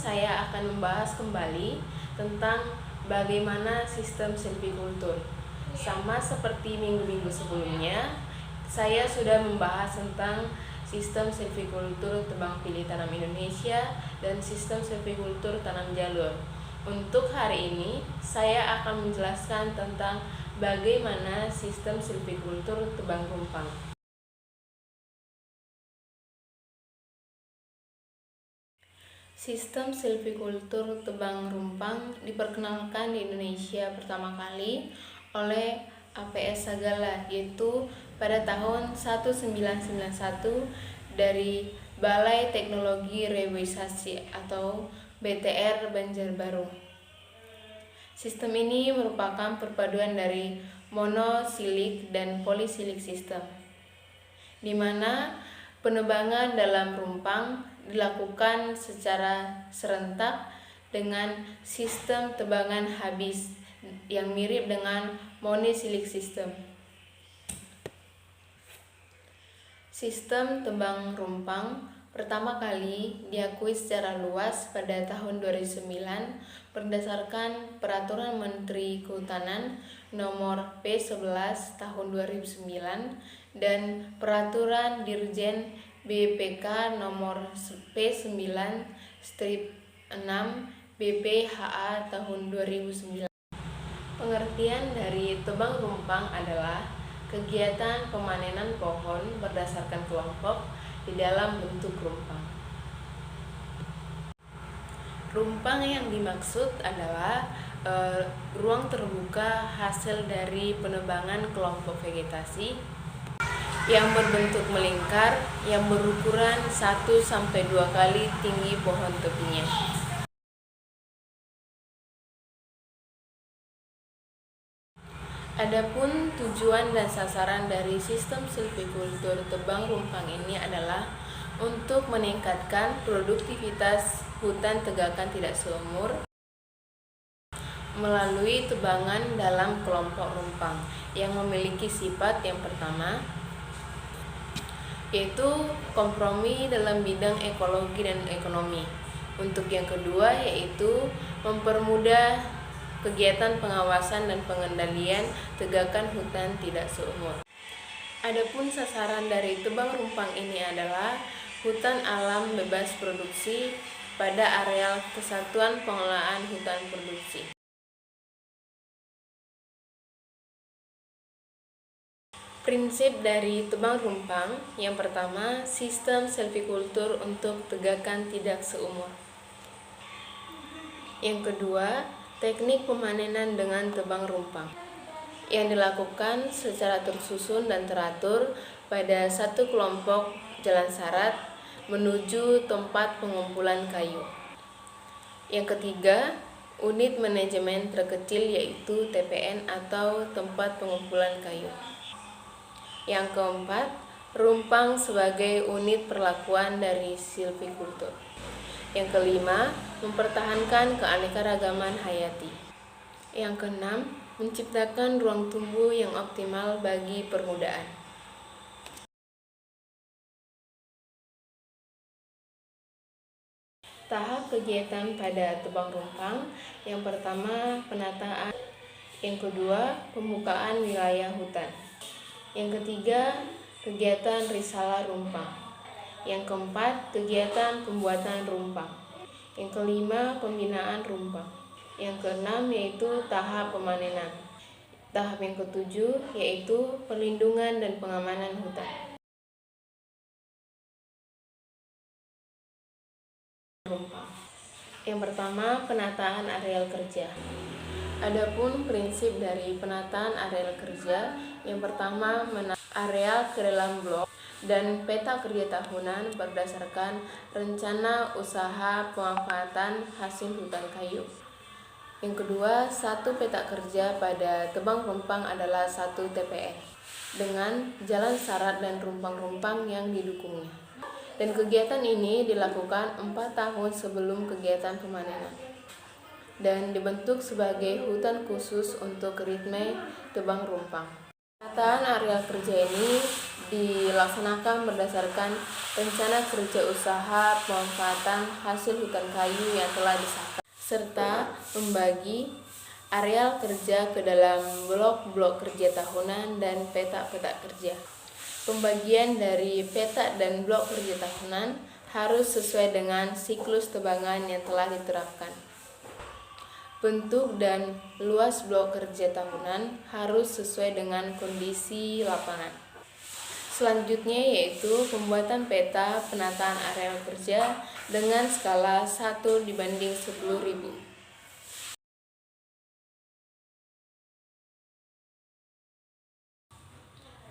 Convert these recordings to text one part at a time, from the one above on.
saya akan membahas kembali tentang bagaimana sistem silvikultur. Sama seperti minggu-minggu sebelumnya, saya sudah membahas tentang sistem silvikultur tebang pilih tanam Indonesia dan sistem silvikultur tanam jalur. Untuk hari ini, saya akan menjelaskan tentang bagaimana sistem silvikultur tebang rumpang. Sistem silvikultur tebang rumpang diperkenalkan di Indonesia pertama kali oleh APS Sagala, yaitu pada tahun 1991 dari Balai Teknologi Reboisasi atau BTR Banjarbaru. Sistem ini merupakan perpaduan dari monosilik dan polisilik sistem, di mana penebangan dalam rumpang dilakukan secara serentak dengan sistem tebangan habis yang mirip dengan monosilik system. Sistem tebang rumpang pertama kali diakui secara luas pada tahun 2009 berdasarkan Peraturan Menteri Kehutanan Nomor P11 Tahun 2009 dan Peraturan Dirjen BPK Nomor P9/6 BPHA Tahun 2009. Pengertian dari tebang rumpang adalah kegiatan pemanenan pohon berdasarkan kelompok di dalam bentuk rumpang. Rumpang yang dimaksud adalah ruang terbuka hasil dari penebangan kelompok vegetasi yang berbentuk melingkar yang berukuran 1-2 kali tinggi pohon tepinya. Adapun tujuan dan sasaran dari sistem silvikultur tebang rumpang ini adalah untuk meningkatkan produktivitas hutan tegakan tidak seumur melalui tebangan dalam kelompok rumpang yang memiliki sifat yang pertama, yaitu kompromi dalam bidang ekologi dan ekonomi. Untuk yang kedua, yaitu mempermudah kegiatan pengawasan dan pengendalian tegakan hutan tidak seumur. Adapun sasaran dari tebang rumpang ini adalah hutan alam bebas produksi pada areal Kesatuan Pengelolaan Hutan Produksi. Prinsip dari tebang rumpang yang pertama, sistem silvikultur untuk tegakan tidak seumur. Yang kedua, teknik pemanenan dengan tebang rumpang yang dilakukan secara tersusun dan teratur pada satu kelompok jalan syarat menuju tempat pengumpulan kayu. Yang ketiga, unit manajemen terkecil yaitu TPN atau tempat pengumpulan kayu. Yang keempat, rumpang sebagai unit perlakuan dari silvikultur. Yang kelima, mempertahankan keanekaragaman hayati. Yang keenam, menciptakan ruang tumbuh yang optimal bagi permudaan. Tahap kegiatan pada tebang rumpang, yang pertama penataan, yang kedua pembukaan wilayah hutan, yang ketiga kegiatan risalah rumpang, yang keempat kegiatan pembuatan rumpang, yang kelima pembinaan rumpang, yang keenam yaitu tahap pemanenan, tahap yang ketujuh yaitu perlindungan dan pengamanan hutan. Rumpang. Yang pertama, penataan areal kerja. Adapun prinsip dari penataan areal kerja, yang pertama areal ke dalam blok dan peta kerja tahunan berdasarkan rencana usaha pemanfaatan hasil hutan kayu. Yang kedua, satu peta kerja pada tebang rumpang adalah 1 TPN dengan jalan syarat dan rumpang-rumpang yang didukungnya. Dan kegiatan ini dilakukan 4 tahun sebelum kegiatan pemanenan dan dibentuk sebagai hutan khusus untuk ritme tebang rumpang. Penataan areal kerja ini dilaksanakan berdasarkan rencana kerja usaha pemanfaatan hasil hutan kayu yang telah disahkan, serta membagi areal kerja ke dalam blok-blok kerja tahunan dan peta-peta kerja. Pembagian dari peta dan blok kerja tahunan harus sesuai dengan siklus tebangan yang telah diterapkan. Bentuk dan luas blok kerja tahunan harus sesuai dengan kondisi lapangan. Selanjutnya yaitu pembuatan peta penataan areal kerja dengan skala 1/10.000.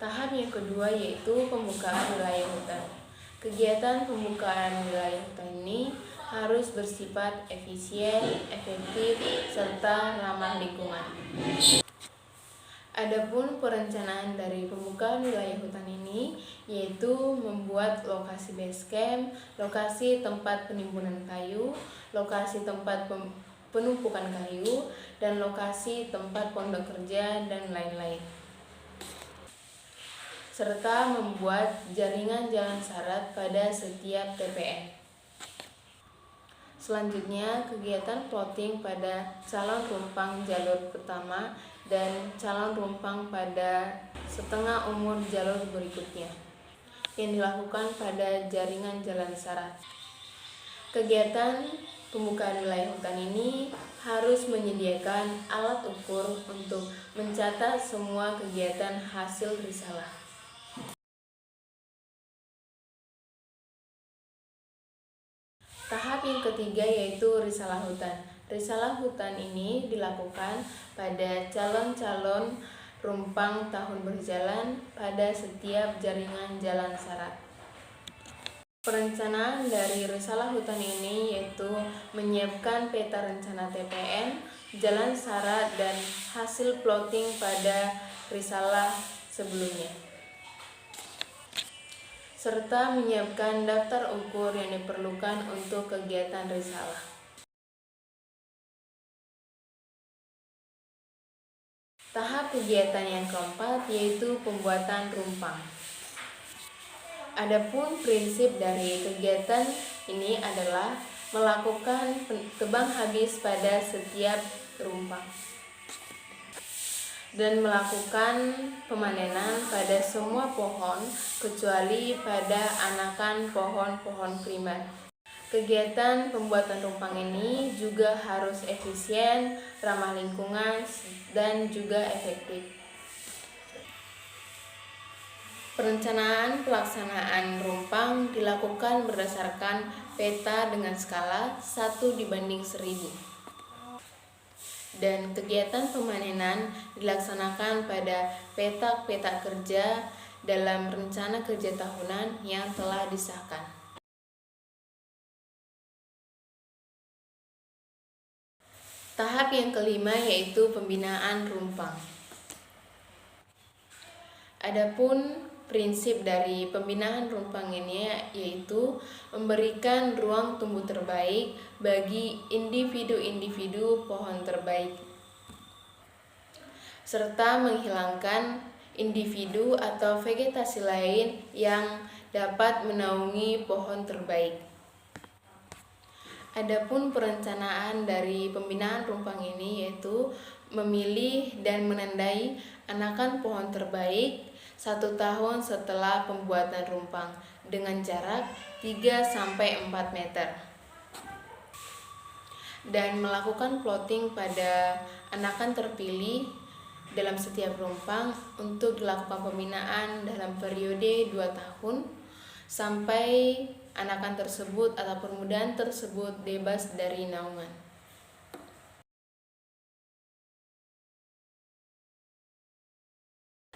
Tahap yang kedua yaitu pembukaan wilayah hutan. Kegiatan pembukaan wilayah hutan ini harus bersifat efisien, efektif, serta ramah lingkungan. Adapun perencanaan dari pembukaan wilayah hutan ini yaitu membuat lokasi base camp, lokasi tempat penimbunan kayu, lokasi tempat penumpukan kayu, dan lokasi tempat pondok kerja dan lain-lain, serta membuat jaringan jalan syarat pada setiap TPN. Selanjutnya, kegiatan plotting pada calon rumpang jalur pertama dan calon rumpang pada setengah umur jalur berikutnya yang dilakukan pada jaringan jalan syarat. Kegiatan pembukaan wilayah hutan ini harus menyediakan alat ukur untuk mencatat semua kegiatan hasil risalah. Tahap yang ketiga yaitu risalah hutan. Risalah hutan ini dilakukan pada calon-calon rumpang tahun berjalan pada setiap jaringan jalan syarat. Perencanaan dari risalah hutan ini yaitu menyiapkan peta rencana TPN, jalan syarat, dan hasil plotting pada risalah sebelumnya, serta menyiapkan daftar ukur yang diperlukan untuk kegiatan risalah. Tahap kegiatan yang keempat yaitu pembuatan rumpang. Adapun prinsip dari kegiatan ini adalah melakukan tebang habis pada setiap rumpang dan melakukan pemanenan pada semua pohon kecuali pada anakan pohon-pohon primer. Kegiatan pembuatan rumpang ini juga harus efisien, ramah lingkungan, dan juga efektif. Perencanaan pelaksanaan rumpang dilakukan berdasarkan peta dengan skala 1/1000. Dan kegiatan pemanenan dilaksanakan pada peta-peta kerja dalam rencana kerja tahunan yang telah disahkan. Tahap yang kelima yaitu pembinaan rumpang. Adapun prinsip dari pembinaan rumpang ini yaitu memberikan ruang tumbuh terbaik bagi individu-individu pohon terbaik, serta menghilangkan individu atau vegetasi lain yang dapat menaungi pohon terbaik. Adapun perencanaan dari pembinaan rumpang ini yaitu memilih dan menandai anakan pohon terbaik 1 tahun setelah pembuatan rumpang dengan jarak 3-4 meter, dan melakukan plotting pada anakan terpilih dalam setiap rumpang untuk dilakukan pembinaan dalam periode 2 tahun sampai anakan tersebut atau permudahan tersebut bebas dari naungan.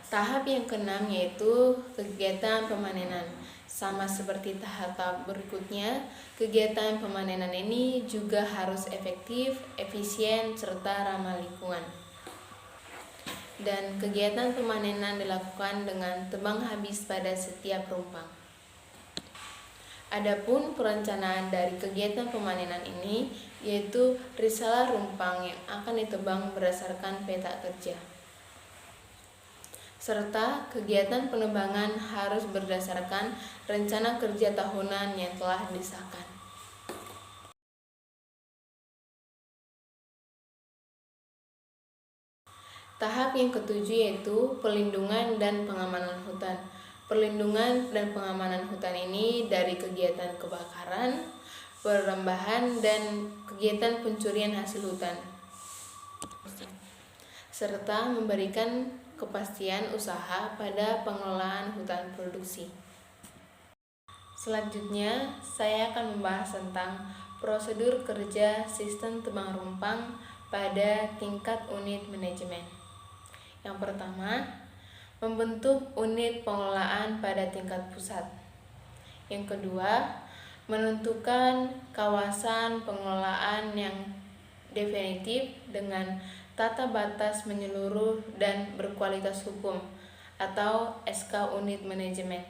Tahap yang keenam yaitu kegiatan pemanenan. Sama seperti tahap berikutnya, kegiatan pemanenan ini juga harus efektif, efisien, serta ramah lingkungan. Dan kegiatan pemanenan dilakukan dengan tebang habis pada setiap rumpang. Adapun perencanaan dari kegiatan pemanenan ini yaitu risalah rumpang yang akan ditebang berdasarkan peta kerja. serta kegiatan penebangan harus berdasarkan rencana kerja tahunan yang telah disahkan. Tahap yang ketujuh yaitu pelindungan dan pengamanan hutan. Perlindungan dan pengamanan hutan ini dari kegiatan kebakaran, perambahan, dan kegiatan pencurian hasil hutan, serta memberikan kepastian usaha pada pengelolaan hutan produksi. Selanjutnya, saya akan membahas tentang prosedur kerja sistem tebang rumpang pada tingkat unit manajemen. Yang pertama, membentuk unit pengelolaan pada tingkat pusat. Yang kedua, menentukan kawasan pengelolaan yang definitif dengan tata batas menyeluruh dan berkualitas hukum atau SK unit manajemen.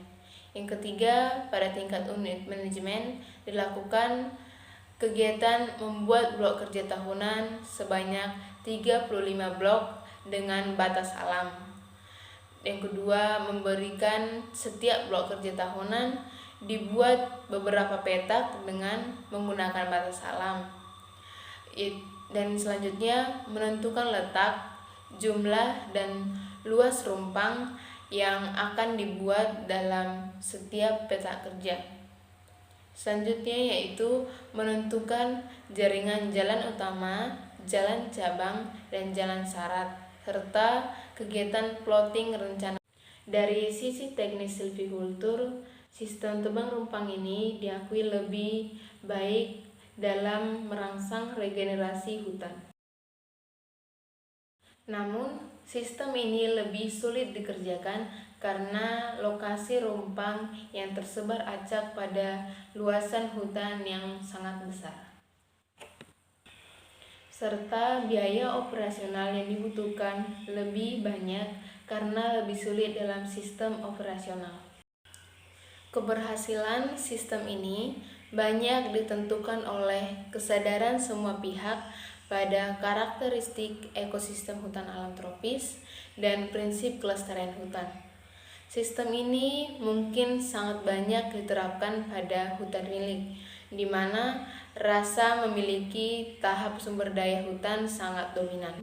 Yang ketiga, pada tingkat unit manajemen dilakukan kegiatan membuat blok kerja tahunan sebanyak 35 blok dengan batas alam. Yang kedua, memberikan setiap blok kerja tahunan dibuat beberapa petak dengan menggunakan batas alam. Dan selanjutnya, menentukan letak, jumlah, dan luas rumpang yang akan dibuat dalam setiap peta kerja. Selanjutnya yaitu menentukan jaringan jalan utama, jalan cabang, dan jalan syarat, serta kegiatan plotting rencana. Dari sisi teknis silvikultur, sistem tebang rumpang ini diakui lebih baik dalam merangsang regenerasi hutan. Namun, sistem ini lebih sulit dikerjakan karena lokasi rumpang yang tersebar acak pada luasan hutan yang sangat besar, serta biaya operasional yang dibutuhkan lebih banyak karena lebih sulit dalam sistem operasional. Keberhasilan sistem ini banyak ditentukan oleh kesadaran semua pihak pada karakteristik ekosistem hutan alam tropis dan prinsip kelestarian hutan. Sistem ini mungkin sangat banyak diterapkan pada hutan milik, di mana rasa memiliki tahap sumber daya hutan sangat dominan.